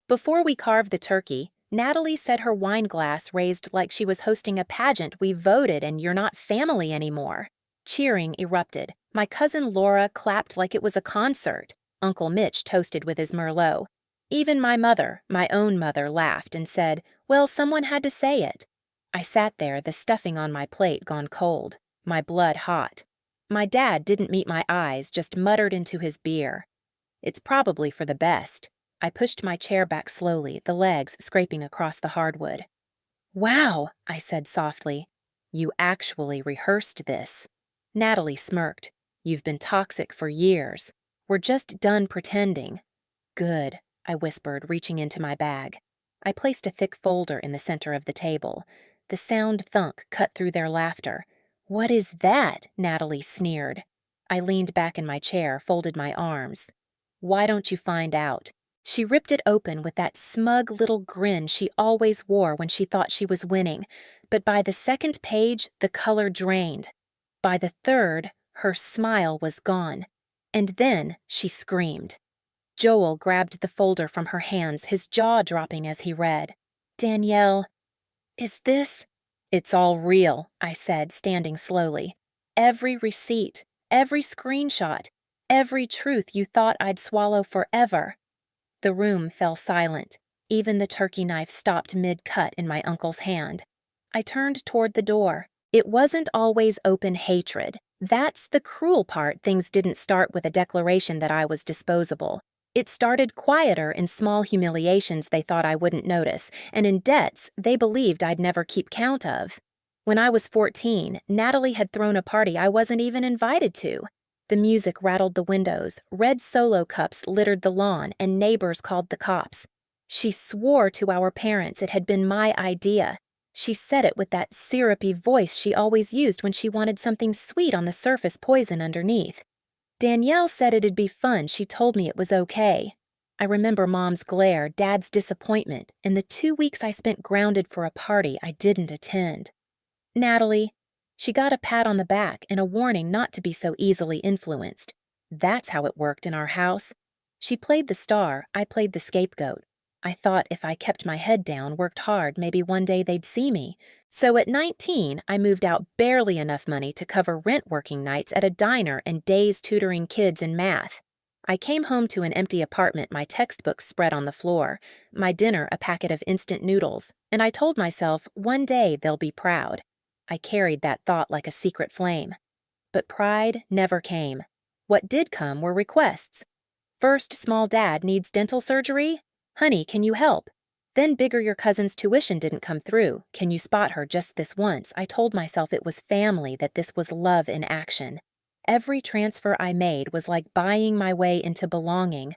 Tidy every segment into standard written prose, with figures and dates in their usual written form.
Before we carved the turkey, Natalie said her wine glass raised like she was hosting a pageant. "We voted and you're not family anymore." Cheering erupted. My cousin Laura clapped like it was a concert. Uncle Mitch toasted with his Merlot. Even my mother, my own mother, laughed and said, "Well, someone had to say it." I sat there, the stuffing on my plate gone cold, my blood hot. My dad didn't meet my eyes, just muttered into his beer. "It's probably for the best." I pushed my chair back slowly, the legs scraping across the hardwood. "Wow," I said softly. "You actually rehearsed this." Natalie smirked. "You've been toxic for years. We're just done pretending." "Good," I whispered, reaching into my bag. I placed a thick folder in the center of the table. The sound thunk cut through their laughter. "What is that?" Natalie sneered. I leaned back in my chair, folded my arms. "Why don't you find out?" She ripped it open with that smug little grin she always wore when she thought she was winning, but by the second page, the color drained. By the third, her smile was gone. And then she screamed. Joel grabbed the folder from her hands, his jaw dropping as he read. "Danielle, is this—" "It's all real," I said, standing slowly. "Every receipt, every screenshot, every truth you thought I'd swallow forever." The room fell silent. Even the turkey knife stopped mid-cut in my uncle's hand. I turned toward the door. It wasn't always open hatred. That's the cruel part. Things didn't start with a declaration that I was disposable. It started quieter in small humiliations they thought I wouldn't notice, and in debts they believed I'd never keep count of. When I was 14, Natalie had thrown a party I wasn't even invited to. The music rattled the windows, red Solo cups littered the lawn, and neighbors called the cops. She swore to our parents it had been my idea. She said it with that syrupy voice she always used when she wanted something sweet on the surface, poison underneath. Danielle said it'd be fun. She told me it was okay. I remember Mom's glare, Dad's disappointment, and the 2 weeks I spent grounded for a party I didn't attend. "Natalie." She got a pat on the back and a warning not to be so easily influenced. That's how it worked in our house. She played the star, I played the scapegoat. I thought if I kept my head down, worked hard, maybe one day they'd see me. So at 19, I moved out barely enough money to cover rent working nights at a diner and days tutoring kids in math. I came home to an empty apartment, my textbooks spread on the floor, my dinner a packet of instant noodles, and I told myself one day they'll be proud. I carried that thought like a secret flame. But pride never came. What did come were requests. First, small dad needs dental surgery? Honey, can you help? Then bigger your cousin's tuition didn't come through. Can you spot her just this once? I told myself it was family, that this was love in action. Every transfer I made was like buying my way into belonging.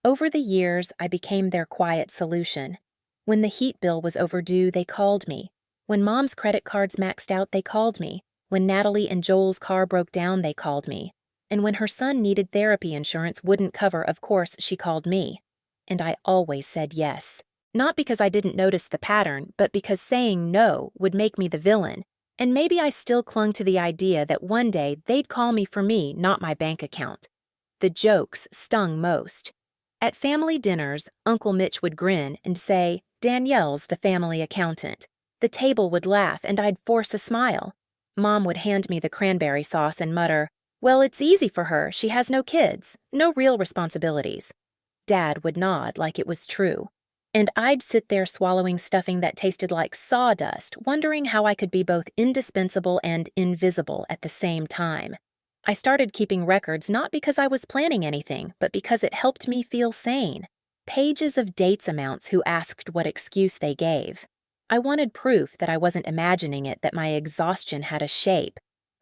Over the years, I became their quiet solution. When the heat bill was overdue, they called me. When Mom's credit cards maxed out, they called me. When Natalie and Joel's car broke down, they called me. And when her son needed therapy insurance wouldn't cover, of course, she called me. And I always said yes. Not because I didn't notice the pattern, but because saying no would make me the villain. And maybe I still clung to the idea that one day they'd call me for me, not my bank account. The jokes stung most. At family dinners, Uncle Mitch would grin and say, "Danielle's the family accountant." The table would laugh and I'd force a smile. Mom would hand me the cranberry sauce and mutter, "Well, it's easy for her. She has no kids, no real responsibilities." Dad would nod like it was true. And I'd sit there swallowing stuffing that tasted like sawdust, wondering how I could be both indispensable and invisible at the same time. I started keeping records not because I was planning anything, but because it helped me feel sane. Pages of dates amounts who asked what excuse they gave. I wanted proof that I wasn't imagining it, that my exhaustion had a shape.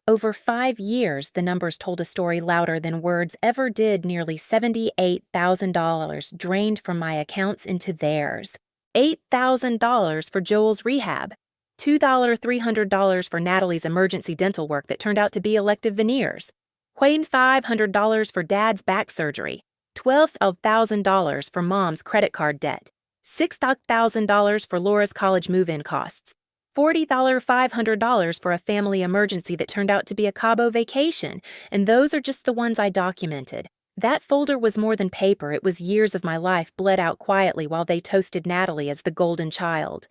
Over 5 years, the numbers told a story louder than words ever did. Nearly $78,000 drained from my accounts into theirs. $8,000 for Joel's rehab. $2,300 for Natalie's emergency dental work that turned out to be elective veneers. $2,500 for Dad's back surgery. $12,000 for Mom's credit card debt. $6,000 for Laura's college move-in costs. $40,500 for a family emergency that turned out to be a Cabo vacation, and those are just the ones I documented. That folder was more than paper, it was years of my life bled out quietly while they toasted Natalie as the golden child.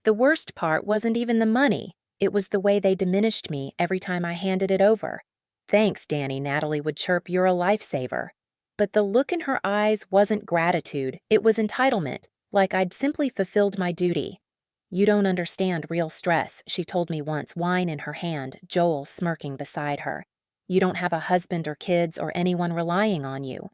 The worst part wasn't even the money, it was the way they diminished me every time I handed it over. "Thanks, Danny," Natalie would chirp, "you're a lifesaver." But the look in her eyes wasn't gratitude, it was entitlement, like I'd simply fulfilled my duty. "You don't understand real stress," she told me once, wine in her hand, Joel smirking beside her. "You don't have a husband or kids or anyone relying on you."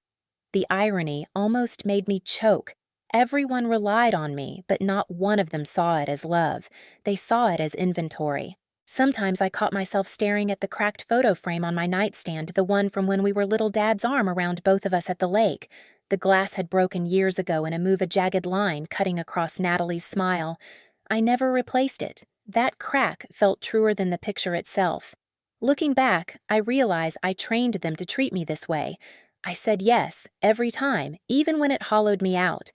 The irony almost made me choke. Everyone relied on me, but not one of them saw it as love. They saw it as inventory. Sometimes I caught myself staring at the cracked photo frame on my nightstand, the one from when we were little Dad's arm around both of us at the lake. The glass had broken years ago in a jagged line cutting across Natalie's smile. I never replaced it. That crack felt truer than the picture itself. Looking back, I realize I trained them to treat me this way. I said yes, every time, even when it hollowed me out.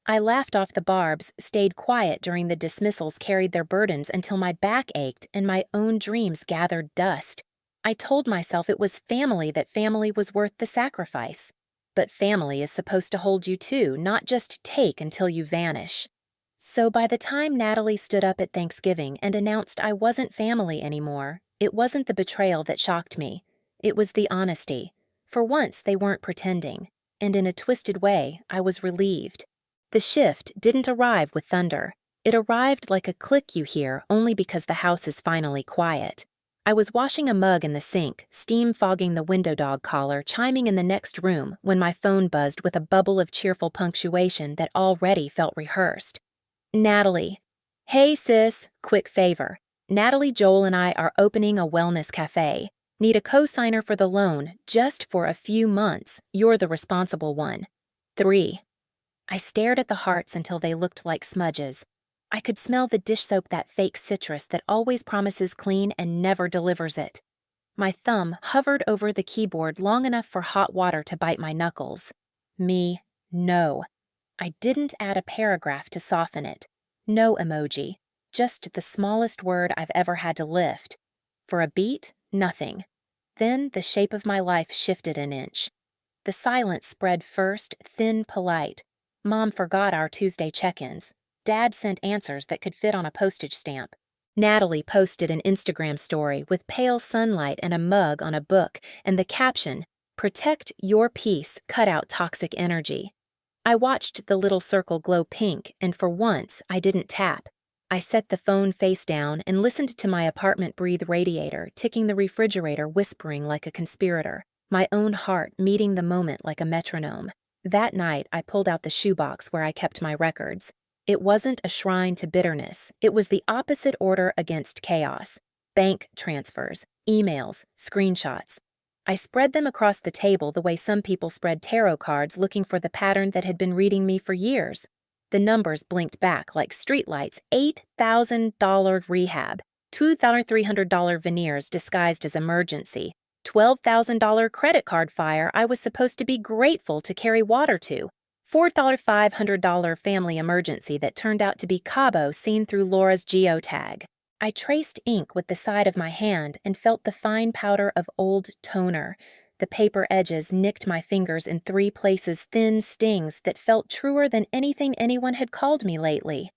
I laughed off the barbs, stayed quiet during the dismissals, carried their burdens until my back ached and my own dreams gathered dust. I told myself it was family, that family was worth the sacrifice. But family is supposed to hold you too, not just take until you vanish. So by the time Natalie stood up at Thanksgiving and announced I wasn't family anymore, it wasn't the betrayal that shocked me. It was the honesty. For once, they weren't pretending. And in a twisted way, I was relieved. The shift didn't arrive with thunder. It arrived like a click you hear only because the house is finally quiet. I was washing a mug in the sink, steam fogging the window dog collar, chiming in the next room, when my phone buzzed with a bubble of cheerful punctuation that already felt rehearsed. "Natalie." "Hey, sis, quick favor. Natalie, Joel, and I are opening a wellness cafe. Need a co-signer for the loan, just for a few months. You're the responsible one. 3. I stared at the hearts until they looked like smudges. I could smell the dish soap, that fake citrus that always promises clean and never delivers it. My thumb hovered over the keyboard long enough for hot water to bite my knuckles. No. I didn't add a paragraph to soften it. No emoji. Just the smallest word I've ever had to lift. For a beat, nothing. Then the shape of my life shifted an inch. The silence spread first, thin, polite. Mom forgot our Tuesday check-ins. Dad sent answers that could fit on a postage stamp. Natalie posted an Instagram story with pale sunlight and a mug on a book, and the caption, "Protect your peace, cut out toxic energy." I watched the little circle glow pink, and for once, I didn't tap. I set the phone face down and listened to my apartment breathe radiator, ticking the refrigerator, whispering like a conspirator, my own heart meeting the moment like a metronome. That night, I pulled out the shoebox where I kept my records. It wasn't a shrine to bitterness. It was the opposite order against chaos. Bank transfers, emails, screenshots. I spread them across the table the way some people spread tarot cards, looking for the pattern that had been reading me for years. The numbers blinked back like streetlights. $8,000 rehab, $2,300 veneers disguised as emergency, $12,000 credit card fire I was supposed to be grateful to carry water to, $4,500 family emergency that turned out to be Cabo seen through Laura's geotag. I traced ink with the side of my hand and felt the fine powder of old toner. The paper edges nicked my fingers in 3 places, thin stings that felt truer than anything anyone had called me lately.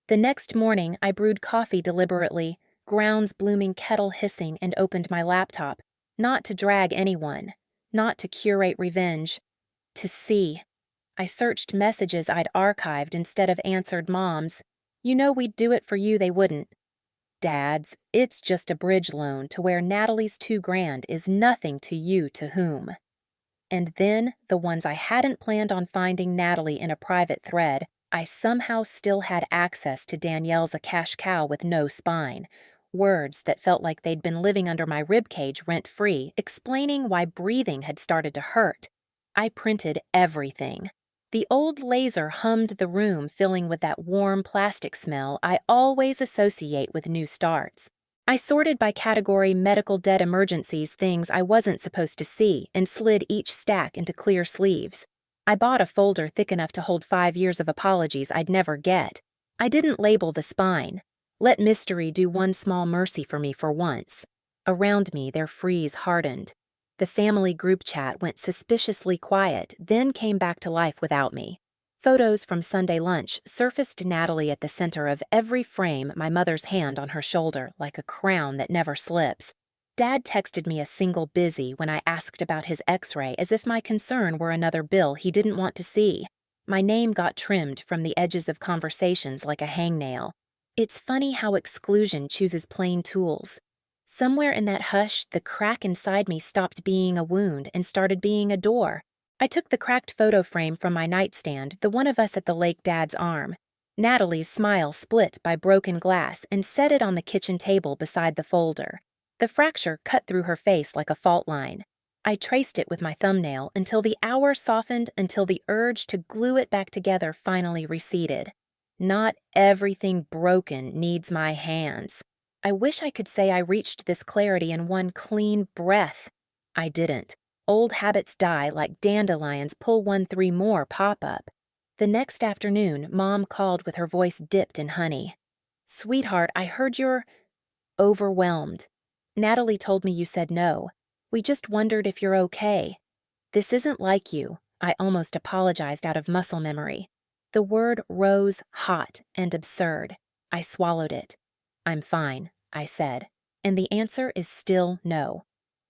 The next morning, I brewed coffee deliberately, grounds blooming, kettle hissing, and opened my laptop. Not to drag anyone, not to curate revenge, to see. I searched messages I'd archived instead of answered Mom's. "You know we'd do it for you," they wouldn't. Dad's, "It's just a bridge loan," to where Natalie's $2,000 is nothing to you to whom. And then, the ones I hadn't planned on finding Natalie in a private thread, I somehow still had access to Danielle's "a cash cow with no spine." Words that felt like they'd been living under my ribcage rent-free, explaining why breathing had started to hurt. I printed everything. The old laser hummed the room, filling with that warm plastic smell I always associate with new starts. I sorted by category medical debt emergencies, things I wasn't supposed to see, and slid each stack into clear sleeves. I bought a folder thick enough to hold 5 years of apologies I'd never get. I didn't label the spine. Let mystery do one small mercy for me for once. Around me, their freeze hardened. The family group chat went suspiciously quiet, then came back to life without me. Photos from Sunday lunch surfaced Natalie at the center of every frame, my mother's hand on her shoulder, like a crown that never slips. Dad texted me a single busy when I asked about his x-ray as if my concern were another bill he didn't want to see. My name got trimmed from the edges of conversations like a hangnail. It's funny how exclusion chooses plain tools. Somewhere in that hush, the crack inside me stopped being a wound and started being a door. I took the cracked photo frame from my nightstand, the one of us at the lake Dad's arm. Natalie's smile split by broken glass, and set it on the kitchen table beside the folder. The fracture cut through her face like a fault line. I traced it with my thumbnail until the hour softened, until the urge to glue it back together finally receded. Not everything broken needs my hands. I wish I could say I reached this clarity in one clean breath. I didn't. Old habits die like dandelions pull 1-3 more pop up. The next afternoon, Mom called with her voice dipped in honey. "Sweetheart, I heard you're overwhelmed. Natalie told me you said no. We just wondered if you're okay." "This isn't like you," I almost apologized out of muscle memory. The word rose hot and absurd. I swallowed it. "I'm fine," I said, and the answer is still no.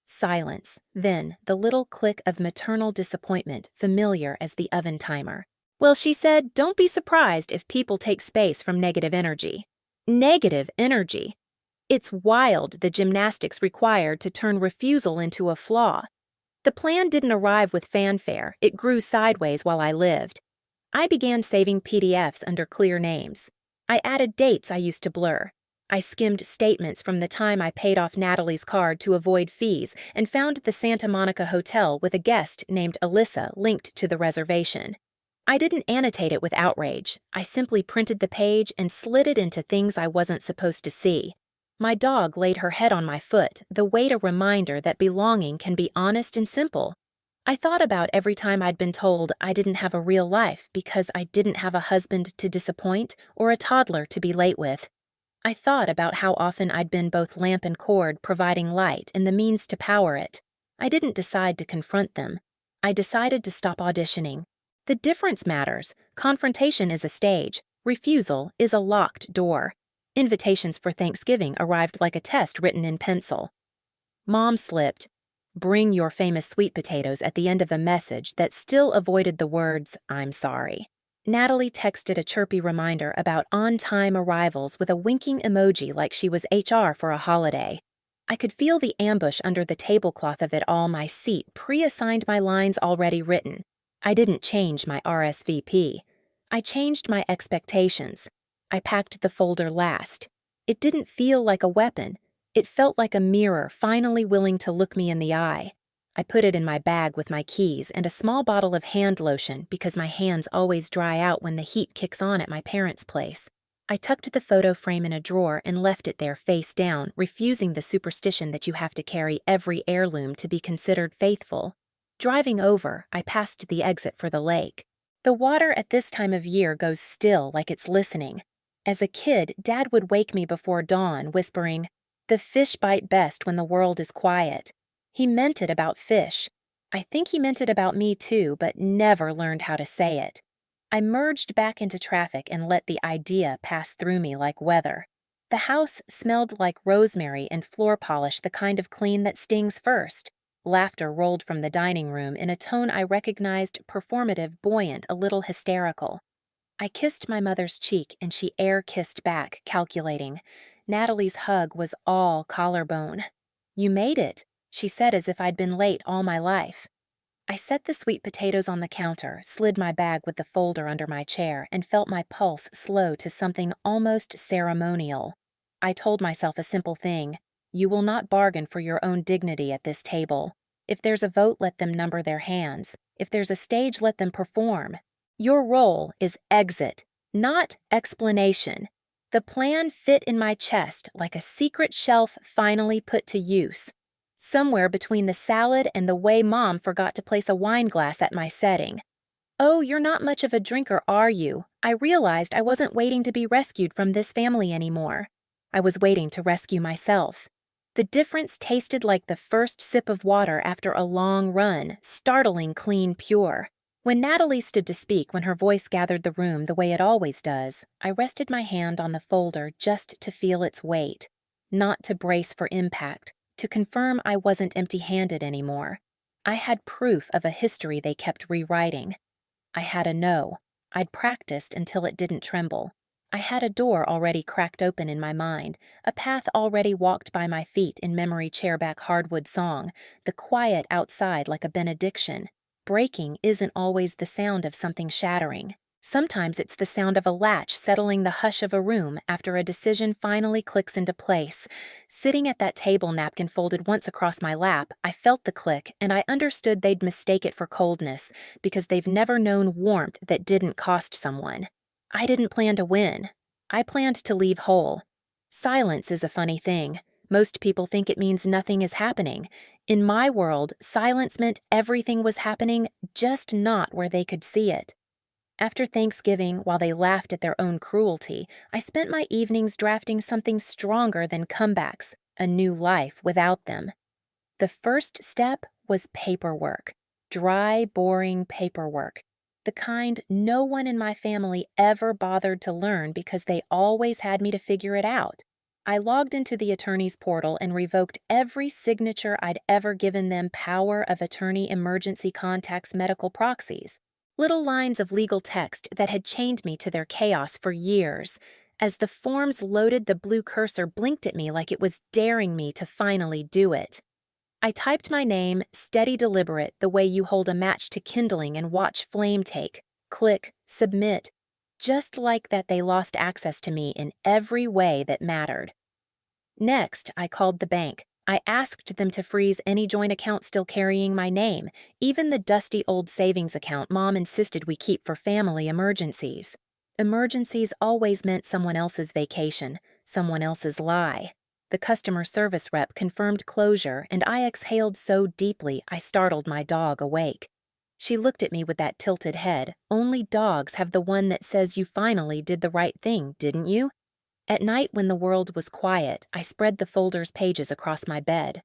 Silence, then the little click of maternal disappointment, familiar as the oven timer. "Well," she said, "don't be surprised if people take space from negative energy." Negative energy? It's wild the gymnastics required to turn refusal into a flaw. The plan didn't arrive with fanfare, it grew sideways while I lived. I began saving PDFs under clear names. I added dates I used to blur. I skimmed statements from the time I paid off Natalie's card to avoid fees and found the Santa Monica Hotel with a guest named Alyssa linked to the reservation. I didn't annotate it with outrage. I simply printed the page and slid it into things I wasn't supposed to see. My dog laid her head on my foot, the weight a reminder that belonging can be honest and simple. I thought about every time I'd been told I didn't have a real life because I didn't have a husband to disappoint or a toddler to be late with. I thought about how often I'd been both lamp and cord, providing light and the means to power it. I didn't decide to confront them. I decided to stop auditioning. The difference matters. Confrontation is a stage. Refusal is a locked door. Invitations for Thanksgiving arrived like a test written in pencil. Mom slipped, "Bring your famous sweet potatoes," at the end of a message that still avoided the words, "I'm sorry." Natalie texted a chirpy reminder about on-time arrivals with a winking emoji like she was HR for a holiday. I could feel the ambush under the tablecloth of it all. My seat pre-assigned my lines already written. I didn't change my RSVP. I changed my expectations. I packed the folder last. It didn't feel like a weapon. It felt like a mirror finally willing to look me in the eye. I put it in my bag with my keys and a small bottle of hand lotion because my hands always dry out when the heat kicks on at my parents' place. I tucked the photo frame in a drawer and left it there face down, refusing the superstition that you have to carry every heirloom to be considered faithful. Driving over, I passed the exit for the lake. The water at this time of year goes still like it's listening. As a kid, Dad would wake me before dawn, whispering, "The fish bite best when the world is quiet." He meant it about fish. I think he meant it about me too, but never learned how to say it. I merged back into traffic and let the idea pass through me like weather. The house smelled like rosemary and floor polish, the kind of clean that stings first. Laughter rolled from the dining room in a tone I recognized, performative, buoyant, a little hysterical. I kissed my mother's cheek and she air-kissed back, calculating. Natalie's hug was all collarbone. "You made it," she said as if I'd been late all my life. I set the sweet potatoes on the counter, slid my bag with the folder under my chair, and felt my pulse slow to something almost ceremonial. I told myself a simple thing. You will not bargain for your own dignity at this table. If there's a vote, let them number their hands. If there's a stage, let them perform. Your role is exit, not explanation. The plan fit in my chest like a secret shelf finally put to use. Somewhere between the salad and the way Mom forgot to place a wine glass at my setting. "Oh, you're not much of a drinker, are you?" I realized I wasn't waiting to be rescued from this family anymore. I was waiting to rescue myself. The difference tasted like the first sip of water after a long run, startling clean pure. When Natalie stood to speak when her voice gathered the room the way it always does, I rested my hand on the folder just to feel its weight. Not to brace for impact, to confirm I wasn't empty-handed anymore. I had proof of a history they kept rewriting. I had a no. I'd practiced until it didn't tremble. I had a door already cracked open in my mind, a path already walked by my feet in memory chairback hardwood song, the quiet outside like a benediction. Breaking isn't always the sound of something shattering. Sometimes it's the sound of a latch settling the hush of a room after a decision finally clicks into place. Sitting at that table napkin folded once across my lap, I felt the click, and I understood they'd mistake it for coldness, because they've never known warmth that didn't cost someone. I didn't plan to win. I planned to leave whole. Silence is a funny thing. Most people think it means nothing is happening. In my world, silence meant everything was happening, just not where they could see it. After Thanksgiving, while they laughed at their own cruelty, I spent my evenings drafting something stronger than comebacks, a new life without them. The first step was paperwork. Dry, boring paperwork. The kind no one in my family ever bothered to learn because they always had me to figure it out. I logged into the attorney's portal and revoked every signature I'd ever given them power of attorney emergency contacts medical proxies. Little lines of legal text that had chained me to their chaos for years. As the forms loaded, the blue cursor blinked at me like it was daring me to finally do it. I typed my name, steady deliberate, the way you hold a match to kindling and watch flame take. Click, submit. Just like that, they lost access to me in every way that mattered. Next, I called the bank. I asked them to freeze any joint account still carrying my name, even the dusty old savings account Mom insisted we keep for family emergencies. Emergencies always meant someone else's vacation, someone else's lie. The customer service rep confirmed closure, and I exhaled so deeply I startled my dog awake. She looked at me with that tilted head. Only dogs have the one that says you finally did the right thing, didn't you? At night when the world was quiet, I spread the folder's pages across my bed.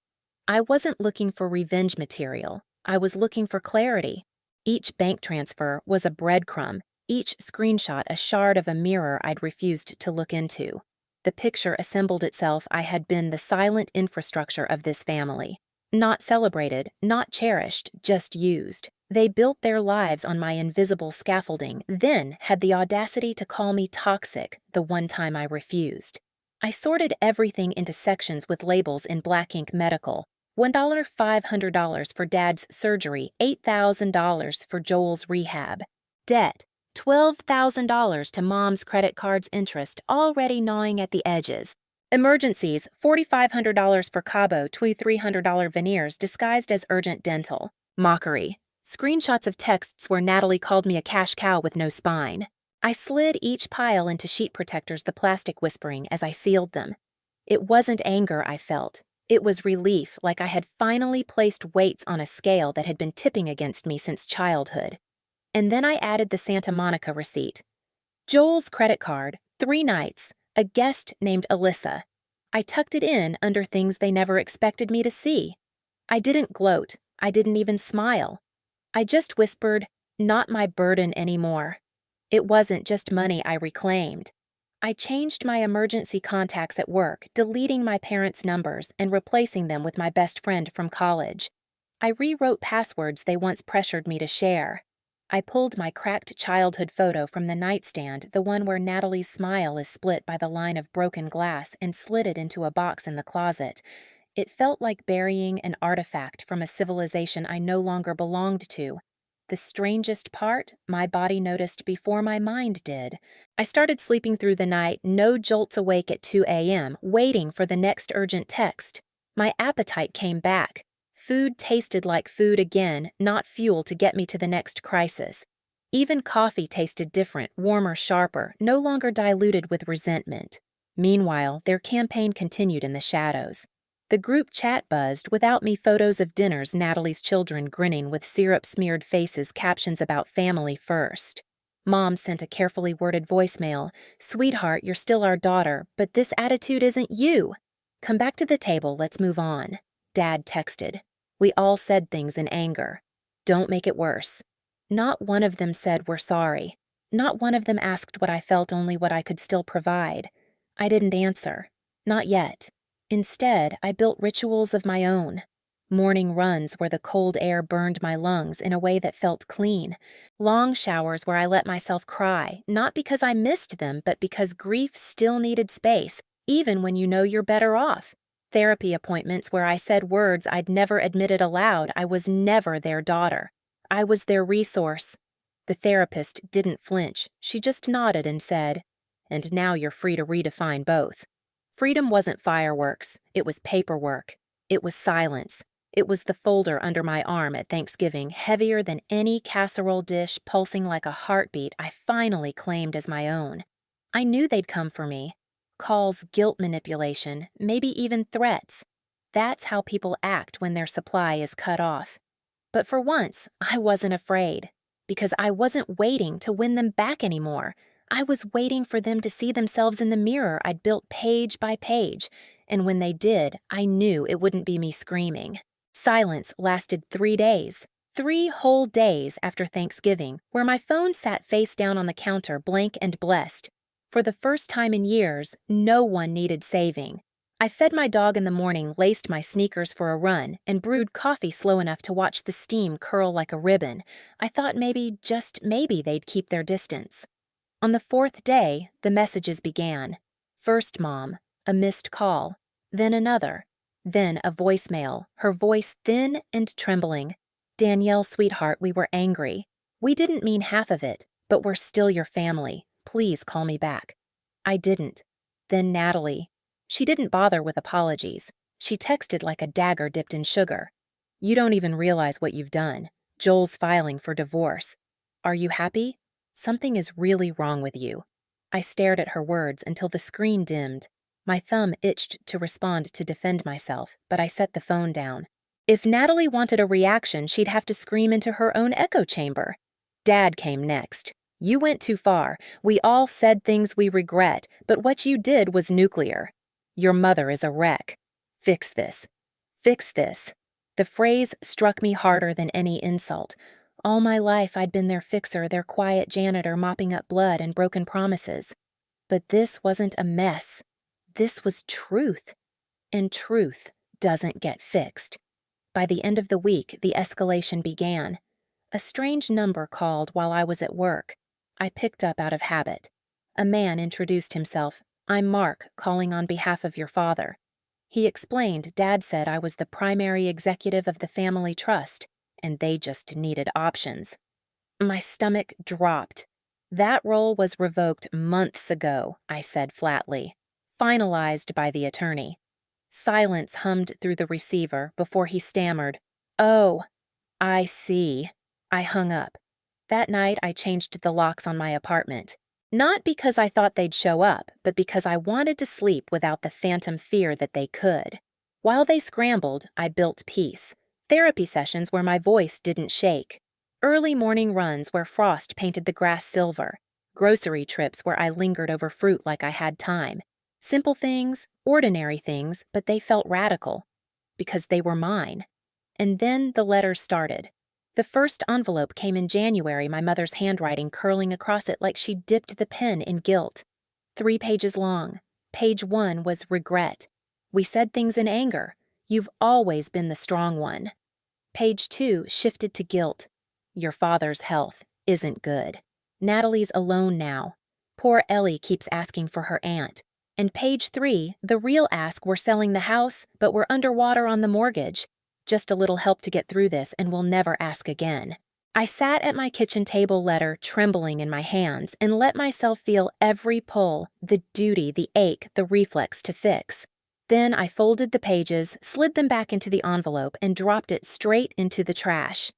I wasn't looking for revenge material. I was looking for clarity. Each bank transfer was a breadcrumb, each screenshot a shard of a mirror I'd refused to look into. The picture assembled itself. I had been the silent infrastructure of this family. Not celebrated, not cherished, just used. They built their lives on my invisible scaffolding, then had the audacity to call me toxic the one time I refused. I sorted everything into sections with labels in black ink: medical, $1, $500 for Dad's surgery, $8,000 for Joel's rehab. Debt, $12,000 to Mom's credit card's interest, already gnawing at the edges. Emergencies, $4,500 for Cabo, $2,300 veneers disguised as urgent dental. Mockery. Screenshots of texts where Natalie called me a cash cow with no spine. I slid each pile into sheet protectors, the plastic whispering as I sealed them. It wasn't anger I felt. It was relief, like I had finally placed weights on a scale that had been tipping against me since childhood. And then I added the Santa Monica receipt. Joel's credit card, 3 nights, a guest named Alyssa. I tucked it in under things they never expected me to see. I didn't gloat. I didn't even smile. I just whispered, not my burden anymore. It wasn't just money I reclaimed. I changed my emergency contacts at work, deleting my parents' numbers and replacing them with my best friend from college. I rewrote passwords they once pressured me to share. I pulled my cracked childhood photo from the nightstand, the one where Natalie's smile is split by the line of broken glass, and slid it into a box in the closet. It felt like burying an artifact from a civilization I no longer belonged to. The strangest part, my body noticed before my mind did. I started sleeping through the night, no jolts awake at 2 a.m., waiting for the next urgent text. My appetite came back. Food tasted like food again, not fuel to get me to the next crisis. Even coffee tasted different, warmer, sharper, no longer diluted with resentment. Meanwhile, their campaign continued in the shadows. The group chat buzzed without me. Photos of dinners, Natalie's children grinning with syrup-smeared faces, captions about family first. Mom sent a carefully worded voicemail. "Sweetheart, you're still our daughter, but this attitude isn't you." "Come back to the table, let's move on." Dad texted. We all said things in anger. "Don't make it worse." Not one of them said we're sorry. Not one of them asked what I felt, only what I could still provide. I didn't answer. Not yet. Instead, I built rituals of my own. Morning runs where the cold air burned my lungs in a way that felt clean. Long showers where I let myself cry, not because I missed them, but because grief still needed space, even when you know you're better off. Therapy appointments where I said words I'd never admitted aloud. I was never their daughter. I was their resource. The therapist didn't flinch. She just nodded and said, "And now you're free to redefine both." Freedom wasn't fireworks. It was paperwork. It was silence. It was the folder under my arm at Thanksgiving, heavier than any casserole dish, pulsing like a heartbeat I finally claimed as my own. I knew they'd come for me. Calls, guilt manipulation, maybe even threats. That's how people act when their supply is cut off. But for once, I wasn't afraid, because I wasn't waiting to win them back anymore. I was waiting for them to see themselves in the mirror I'd built page by page, and when they did, I knew it wouldn't be me screaming. Silence lasted 3 days. 3 whole days after Thanksgiving, where my phone sat face down on the counter, blank and blessed. For the first time in years, no one needed saving. I fed my dog in the morning, laced my sneakers for a run, and brewed coffee slow enough to watch the steam curl like a ribbon. I thought maybe, just maybe, they'd keep their distance. On the 4th day, the messages began. First, Mom, a missed call, then another, then a voicemail, her voice thin and trembling. "Danielle, sweetheart, we were angry. We didn't mean half of it, but we're still your family. Please call me back." I didn't. Then Natalie. She didn't bother with apologies. She texted like a dagger dipped in sugar. "You don't even realize what you've done. Joel's filing for divorce. Are you happy? Something is really wrong with you." I stared at her words until the screen dimmed. My thumb itched to respond to defend myself, but I set the phone down. If Natalie wanted a reaction, she'd have to scream into her own echo chamber. Dad came next. "You went too far. We all said things we regret, but what you did was nuclear. Your mother is a wreck. Fix this. Fix this." The phrase struck me harder than any insult. All my life I'd been their fixer, their quiet janitor mopping up blood and broken promises. But this wasn't a mess. This was truth. And truth doesn't get fixed. By the end of the week, the escalation began. A strange number called while I was at work. I picked up out of habit. A man introduced himself. "I'm Mark, calling on behalf of your father." He explained Dad said I was the primary executive of the family trust, and they just needed options. My stomach dropped. "That role was revoked months ago," I said flatly. "Finalized by the attorney." Silence hummed through the receiver before he stammered, "Oh, I see." I hung up. That night I changed the locks on my apartment. Not because I thought they'd show up, but because I wanted to sleep without the phantom fear that they could. While they scrambled, I built peace. Therapy sessions where my voice didn't shake. Early morning runs where frost painted the grass silver. Grocery trips where I lingered over fruit like I had time. Simple things, ordinary things, but they felt radical. Because they were mine. And then the letters started. The first envelope came in January, my mother's handwriting curling across it like she dipped the pen in guilt. 3 pages long. Page 1 was regret. "We said things in anger. You've always been the strong one." Page 2 shifted to guilt. "Your father's health isn't good. Natalie's alone now. Poor Ellie keeps asking for her aunt." And page 3, the real ask: "We're selling the house, but we're underwater on the mortgage. Just a little help to get through this, and we'll never ask again." I sat at my kitchen table letter, trembling in my hands, and let myself feel every pull, the duty, the ache, the reflex to fix. Then I folded the pages, slid them back into the envelope, and dropped it straight into the trash.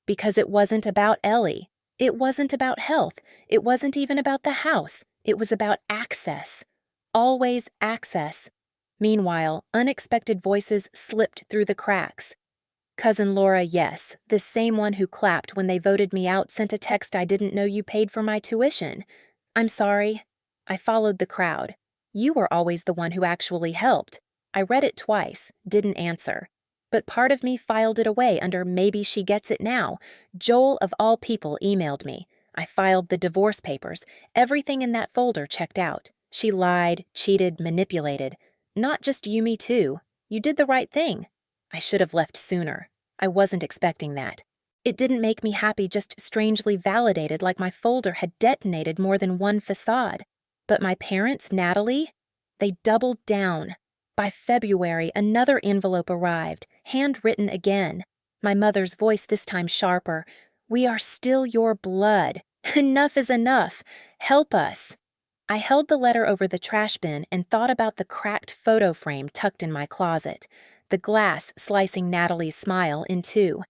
Because it wasn't about Ellie. It wasn't about health. It wasn't even about the house. It was about access. Always access. Meanwhile, unexpected voices slipped through the cracks. Cousin Laura, yes, the same one who clapped when they voted me out, sent a text: "I didn't know you paid for my tuition. I'm sorry." I followed the crowd. "You were always the one who actually helped." I read it twice, didn't answer. But part of me filed it away under maybe she gets it now. Joel, of all people, emailed me. I filed the divorce papers. Everything in that folder checked out. She lied, cheated, manipulated. Not just you, me too. You did the right thing. I should have left sooner. I wasn't expecting that. It didn't make me happy, just strangely validated, like my folder had detonated more than one facade. But my parents, Natalie, they doubled down. By February, another envelope arrived, handwritten again. My mother's voice this time sharper. "We are still your blood. Enough is enough. Help us." I held the letter over the trash bin and thought about the cracked photo frame tucked in my closet, the glass slicing Natalie's smile in two.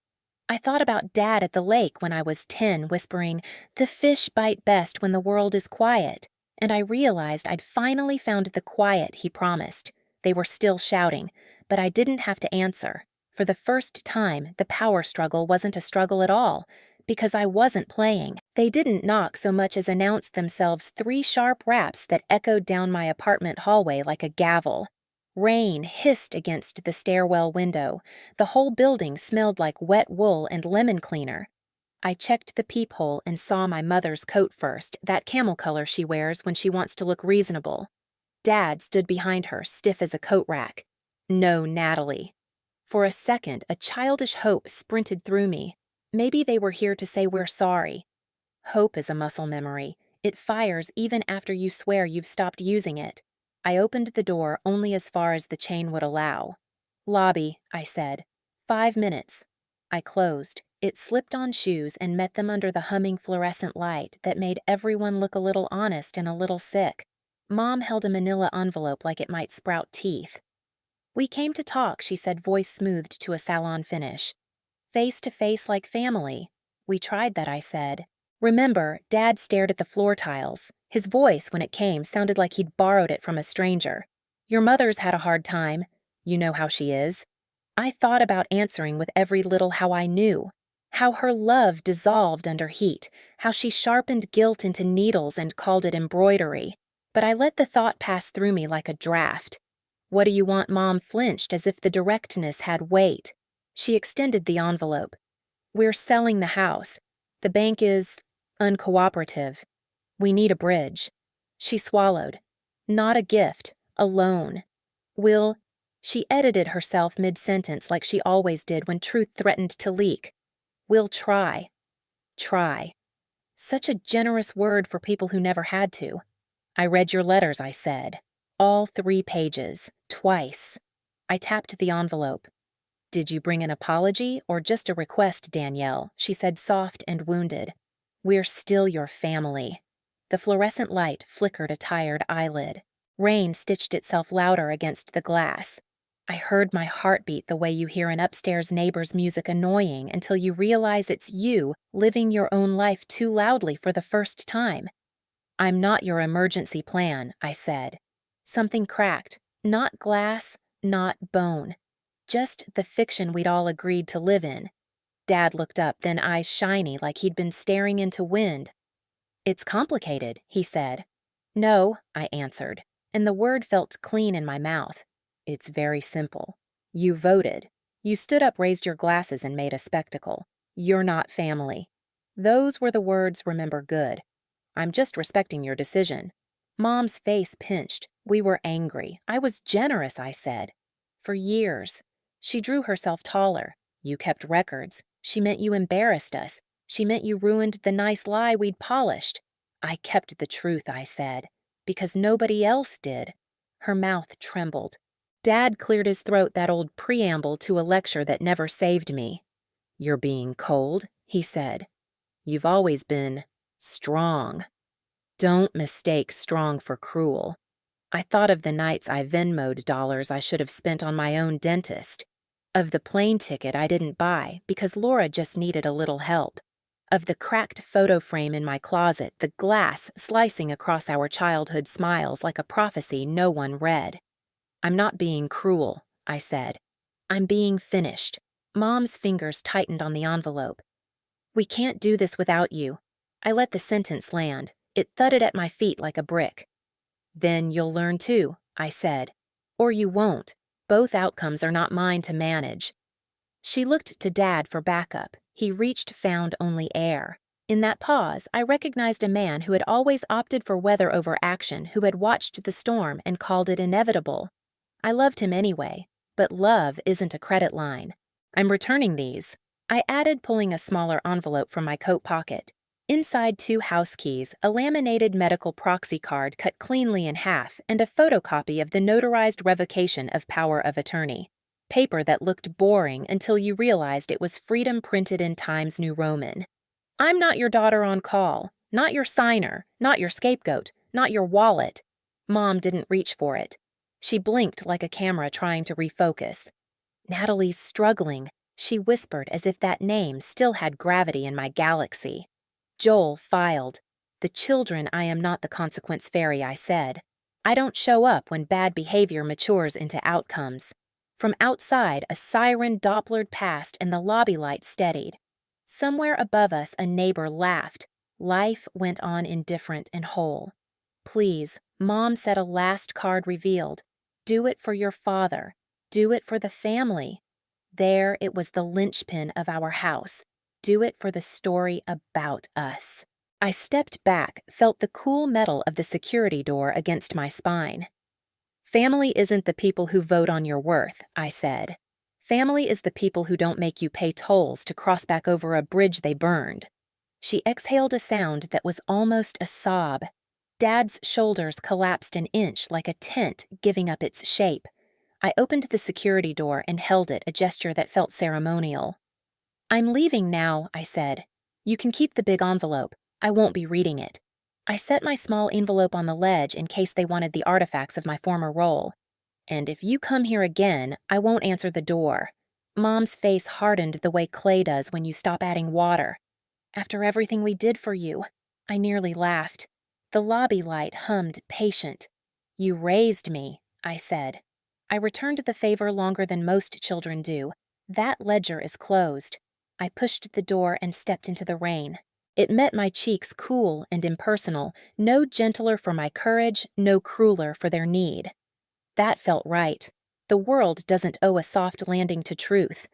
I thought about Dad at the lake when I was 10, whispering, "The fish bite best when the world is quiet." And I realized I'd finally found the quiet he promised. They were still shouting, but I didn't have to answer. For the first time, the power struggle wasn't a struggle at all, because I wasn't playing. They didn't knock so much as announce themselves 3 sharp raps that echoed down my apartment hallway like a gavel. Rain hissed against the stairwell window. The whole building smelled like wet wool and lemon cleaner. I checked the peephole and saw my mother's coat first, that camel color she wears when she wants to look reasonable. Dad stood behind her, stiff as a coat rack. No, Natalie. For a second, a childish hope sprinted through me. Maybe they were here to say we're sorry. Hope is a muscle memory. It fires even after you swear you've stopped using it. I opened the door only as far as the chain would allow. "Lobby," I said. 5 minutes. I closed. It slipped on shoes and met them under the humming fluorescent light that made everyone look a little honest and a little sick. Mom held a manila envelope like it might sprout teeth. "We came to talk," she said, voice smoothed to a salon finish. "Face to face like family." "We tried that," I said. Remember, Dad stared at the floor tiles. His voice, when it came, sounded like he'd borrowed it from a stranger. "Your mother's had a hard time. You know how she is." I thought about answering with every little how I knew. How her love dissolved under heat. How she sharpened guilt into needles and called it embroidery. But I let the thought pass through me like a draft. "What do you want?" Mom flinched as if the directness had weight. She extended the envelope. "We're selling the house. The bank is uncooperative. We need a bridge." She swallowed. "Not a gift, a loan. Will..." She edited herself mid-sentence like she always did when truth threatened to leak. "We'll try." Try. Such a generous word for people who never had to. "I read your letters," I said. All 3 pages, twice. I tapped the envelope. "Did you bring an apology or just a request, Danielle?" she said, soft and wounded. "We're still your family." The fluorescent light flickered a tired eyelid. Rain stitched itself louder against the glass. I heard my heartbeat the way you hear an upstairs neighbor's music annoying until you realize it's you living your own life too loudly for the first time. "I'm not your emergency plan," I said. Something cracked. Not glass, not bone. Just the fiction we'd all agreed to live in. Dad looked up, then eyes shiny like he'd been staring into wind. "It's complicated," he said. "No," I answered, and the word felt clean in my mouth. "It's very simple. You voted. You stood up, raised your glasses, and made a spectacle. You're not family." Those were the words remember good. "I'm just respecting your decision." Mom's face pinched. We were angry. I was generous, I said. "For years." She drew herself taller. "You kept records. She meant you embarrassed us. She meant you ruined the nice lie we'd polished." "I kept the truth," I said, "because nobody else did." Her mouth trembled. Dad cleared his throat, that old preamble to a lecture that never saved me. "You're being cold," he said. "You've always been strong. Don't mistake strong for cruel." I thought of the nights I Venmo'd dollars I should have spent on my own dentist. Of the plane ticket I didn't buy because Laura just needed a little help. Of the cracked photo frame in my closet, the glass slicing across our childhood smiles like a prophecy no one read. "I'm not being cruel," I said. "I'm being finished." Mom's fingers tightened on the envelope. "We can't do this without you." I let the sentence land. It thudded at my feet like a brick. "Then you'll learn too," I said. "Or you won't." Both outcomes are not mine to manage. She looked to Dad for backup. He reached, found only air. In that pause, I recognized a man who had always opted for weather over action, who had watched the storm and called it inevitable. I loved him anyway, but love isn't a credit line. I'm returning these, I added, pulling a smaller envelope from my coat pocket. Inside 2 house keys, a laminated medical proxy card cut cleanly in half, and a photocopy of the notarized revocation of power of attorney. Paper that looked boring until you realized it was freedom printed in Times New Roman. I'm not your daughter on call, not your signer, not your scapegoat, not your wallet. Mom didn't reach for it. She blinked like a camera trying to refocus. Natalie's struggling, she whispered as if that name still had gravity in my galaxy. Joel filed. The children, I am not the consequence fairy, I said. I don't show up when bad behavior matures into outcomes. From outside, a siren Dopplered past and the lobby light steadied. Somewhere above us, a neighbor laughed. Life went on indifferent and whole. Please, Mom said, a last card revealed. Do it for your father. Do it for the family. There, it was the linchpin of our house. Do it for the story about us. I stepped back, felt the cool metal of the security door against my spine. Family isn't the people who vote on your worth, I said. Family is the people who don't make you pay tolls to cross back over a bridge they burned. She exhaled a sound that was almost a sob. Dad's shoulders collapsed an inch like a tent giving up its shape. I opened the security door and held it, a gesture that felt ceremonial. I'm leaving now, I said. You can keep the big envelope. I won't be reading it. I set my small envelope on the ledge in case they wanted the artifacts of my former role. And if you come here again, I won't answer the door. Mom's face hardened the way clay does when you stop adding water. After everything we did for you, I nearly laughed. The lobby light hummed, patient. You raised me, I said. I returned the favor longer than most children do. That ledger is closed. I pushed the door and stepped into the rain. It met my cheeks cool and impersonal, no gentler for my courage, no crueler for their need. That felt right. The world doesn't owe a soft landing to truth.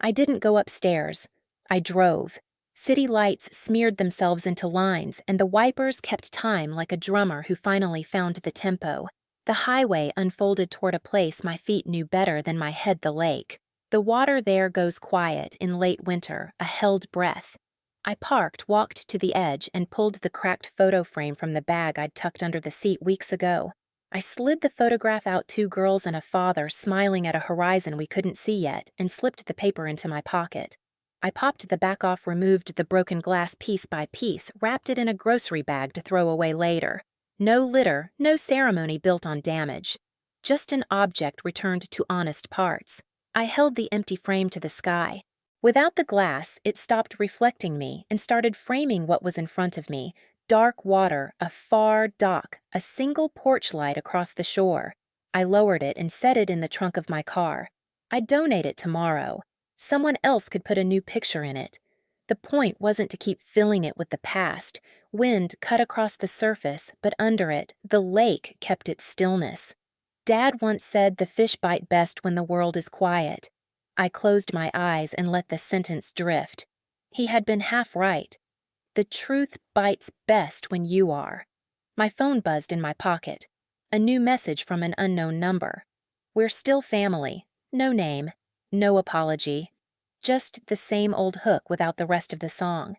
I didn't go upstairs. I drove. City lights smeared themselves into lines, and the wipers kept time like a drummer who finally found the tempo. The highway unfolded toward a place my feet knew better than my head the lake. The water there goes quiet in late winter, a held breath. I parked, walked to the edge, and pulled the cracked photo frame from the bag I'd tucked under the seat weeks ago. I slid the photograph out, 2 girls and a father smiling at a horizon we couldn't see yet, and slipped the paper into my pocket. I popped the back off, removed the broken glass piece by piece, wrapped it in a grocery bag to throw away later. No litter, no ceremony built on damage. Just an object returned to honest parts. I held the empty frame to the sky. Without the glass, it stopped reflecting me and started framing what was in front of me. Dark water, a far dock, a single porch light across the shore. I lowered it and set it in the trunk of my car. I'd donate it tomorrow. Someone else could put a new picture in it. The point wasn't to keep filling it with the past. Wind cut across the surface, but under it, the lake kept its stillness. Dad once said the fish bite best when the world is quiet. I closed my eyes and let the sentence drift. He had been half right. The truth bites best when you are. My phone buzzed in my pocket. A new message from an unknown number. We're still family. No name. No apology. Just the same old hook without the rest of the song.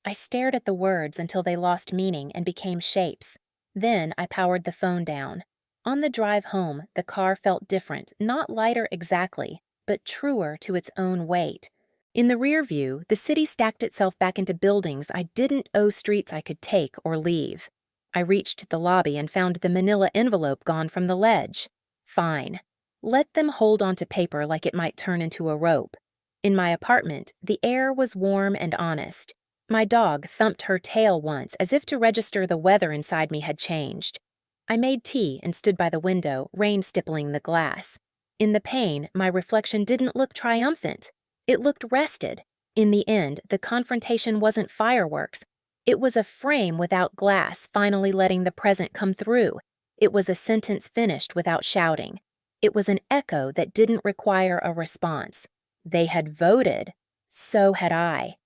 I stared at the words until they lost meaning and became shapes. Then I powered the phone down. On the drive home, the car felt different, not lighter exactly, but truer to its own weight. In the rear view, the city stacked itself back into buildings I didn't owe streets I could take or leave. I reached the lobby and found the manila envelope gone from the ledge. Fine. Let them hold onto paper like it might turn into a rope. In my apartment, the air was warm and honest. My dog thumped her tail once as if to register the weather inside me had changed. I made tea and stood by the window, rain stippling the glass. In the pain, my reflection didn't look triumphant. It looked rested. In the end, the confrontation wasn't fireworks. It was a frame without glass finally letting the present come through. It was a sentence finished without shouting. It was an echo that didn't require a response. They had voted. So had I.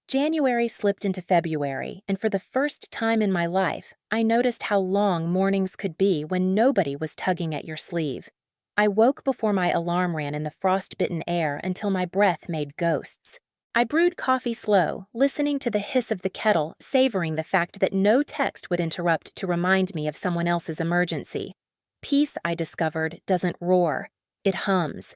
January slipped into February, and for the first time in my life, I noticed how long mornings could be when nobody was tugging at your sleeve. I woke before my alarm ran in the frost-bitten air until my breath made ghosts. I brewed coffee slow, listening to the hiss of the kettle, savoring the fact that no text would interrupt to remind me of someone else's emergency. Peace, I discovered, doesn't roar. It hums.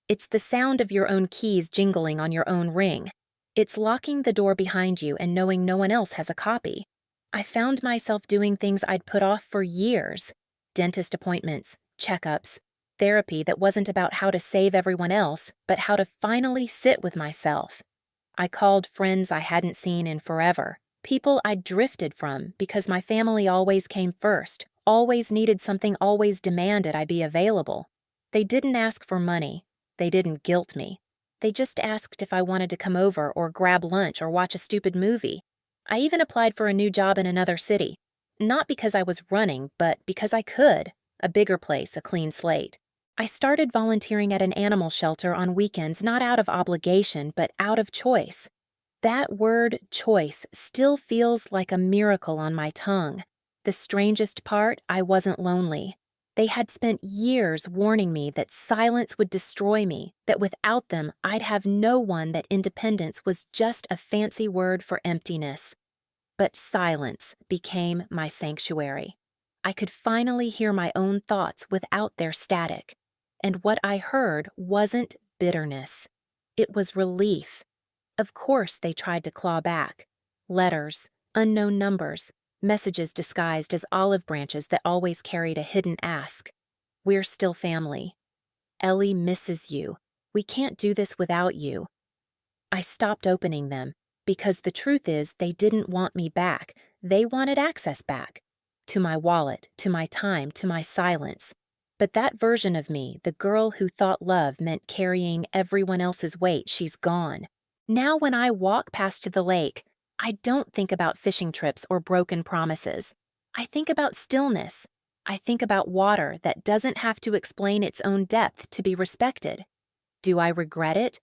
It's the sound of your own keys jingling on your own ring. It's locking the door behind you and knowing no one else has a copy. I found myself doing things I'd put off for years. Dentist appointments, checkups, therapy that wasn't about how to save everyone else, but how to finally sit with myself. I called friends I hadn't seen in forever, people I'd drifted from because my family always came first, always needed something, always demanded I be available. They didn't ask for money. They didn't guilt me. They just asked if I wanted to come over or grab lunch or watch a stupid movie. I even applied for a new job in another city. Not because I was running, but because I could. A bigger place, a clean slate. I started volunteering at an animal shelter on weekends, not out of obligation, but out of choice. That word, choice, still feels like a miracle on my tongue. The strangest part, I wasn't lonely. They had spent years warning me that silence would destroy me, that without them I'd have no one, that independence was just a fancy word for emptiness. But silence became my sanctuary. I could finally hear my own thoughts without their static. And what I heard wasn't bitterness. It was relief. Of course they tried to claw back. Letters, unknown numbers, messages disguised as olive branches that always carried a hidden ask. We're still family. Ellie misses you. We can't do this without you. I stopped opening them because the truth is they didn't want me back. They wanted access back. To my wallet, to my time, to my silence. But that version of me, the girl who thought love meant carrying everyone else's weight, she's gone. Now when I walk past the lake, I don't think about fishing trips or broken promises. I think about stillness. I think about water that doesn't have to explain its own depth to be respected. Do I regret it?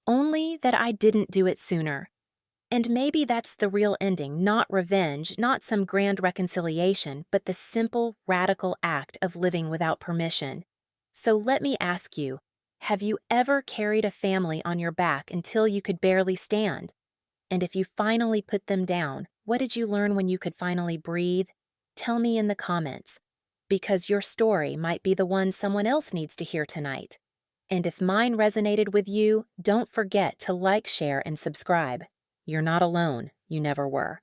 Only that I didn't do it sooner. And maybe that's the real ending, not revenge, not some grand reconciliation, but the simple, radical act of living without permission. So let me ask you, have you ever carried a family on your back until you could barely stand? And if you finally put them down, what did you learn when you could finally breathe? Tell me in the comments, because your story might be the one someone else needs to hear tonight. And if mine resonated with you, don't forget to like, share, and subscribe. You're not alone. You never were.